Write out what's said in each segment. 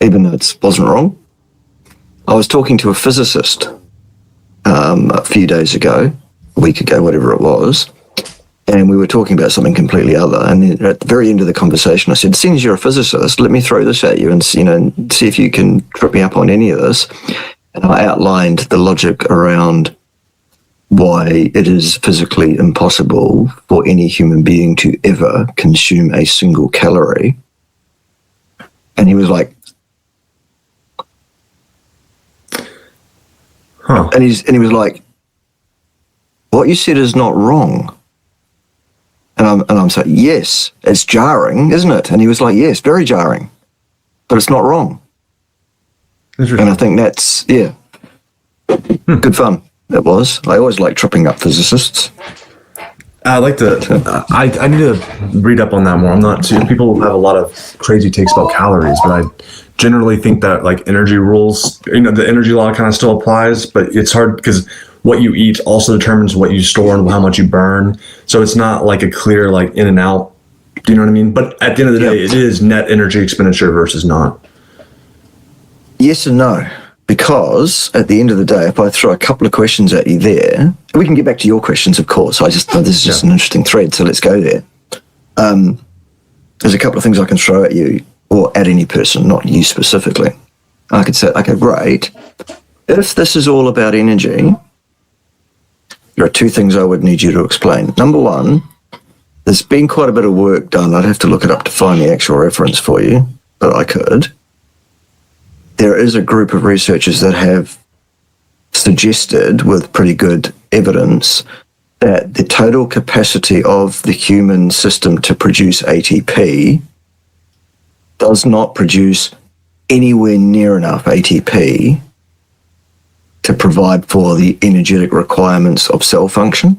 even though it wasn't wrong. I was talking to a physicist a few days ago, a week ago, whatever it was, and we were talking about something completely other. And then at the very end of the conversation, I said, seeing as you're a physicist, let me throw this at you and see if you can trip me up on any of this. And I outlined the logic around why it is physically impossible for any human being to ever consume a single calorie. And he was like, and he was like, what you said is not wrong. And I'm saying, yes, it's jarring, isn't it? And he was like, yes, very jarring, but it's not wrong. And I think that's, good fun. It was. I always like tripping up physicists. I like to. I need to read up on that more. I'm not too. People have a lot of crazy takes about calories, but I generally think that like energy rules, the energy law kind of still applies, but it's hard because what you eat also determines what you store and how much you burn. So it's not like a clear like in and out. Do you know what I mean? But at the end of the day, it is net energy expenditure versus not. Yes and no. Because at the end of the day, if I throw a couple of questions at you there, we can get back to your questions, of course. I just thought this is just an interesting thread, so let's go there. There's a couple of things I can throw at you, or at any person, not you specifically. I could say, okay, great. If this is all about energy, there are two things I would need you to explain. Number one, there's been quite a bit of work done. I'd have to look it up to find the actual reference for you, but I could. There is a group of researchers that have suggested, with pretty good evidence, that the total capacity of the human system to produce ATP does not produce anywhere near enough ATP to provide for the energetic requirements of cell function.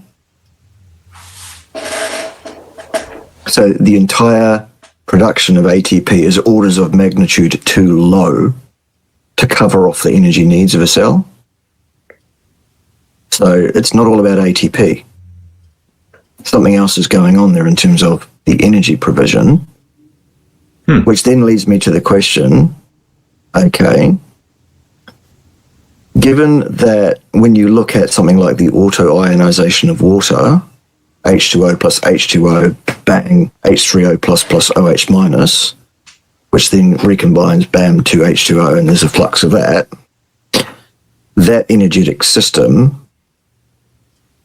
So the entire production of ATP is orders of magnitude too low to cover off the energy needs of a cell. So it's not all about ATP. Something else is going on there in terms of the energy provision, which then leads me to the question, okay, given that when you look at something like the auto-ionization of water, H2O plus H2O, bang, H3O plus plus OH minus, which then recombines, bam, to H2O, and there's a flux of that. That energetic system,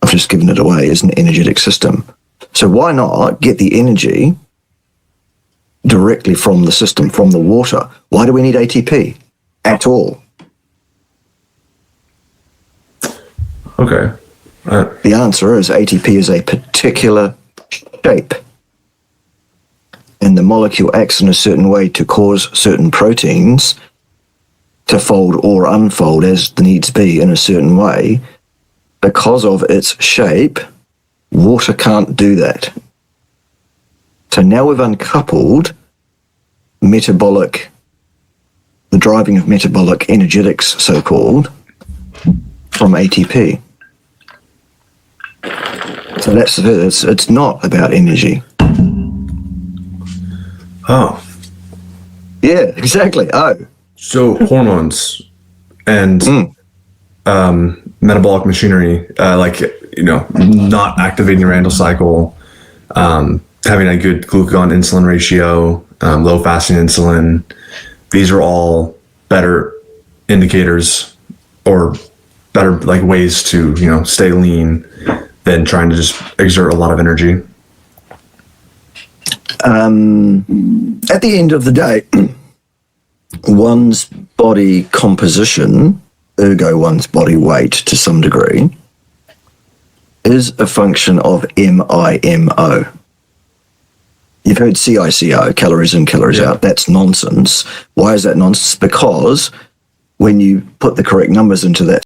I've just given it away, is an energetic system. So why not get the energy directly from the system, from the water? Why do we need ATP at all? Okay. The answer is ATP is a particular shape, and the molecule acts in a certain way to cause certain proteins to fold or unfold as needs be in a certain way. Because of its shape, water can't do that. So now we've uncoupled the driving of metabolic energetics, so-called, from ATP. So that's it's not about energy. Oh. Yeah, exactly. Oh. So hormones and metabolic machinery, not activating the Randle cycle, having a good glucagon insulin ratio, low fasting insulin, these are all better indicators or better like ways to, stay lean than trying to just exert a lot of energy. At the end of the day, one's body composition, ergo one's body weight to some degree, is a function of MIMO. You've heard CICO, calories in, calories out. That's nonsense. Why is that nonsense? Because when you put the correct numbers into that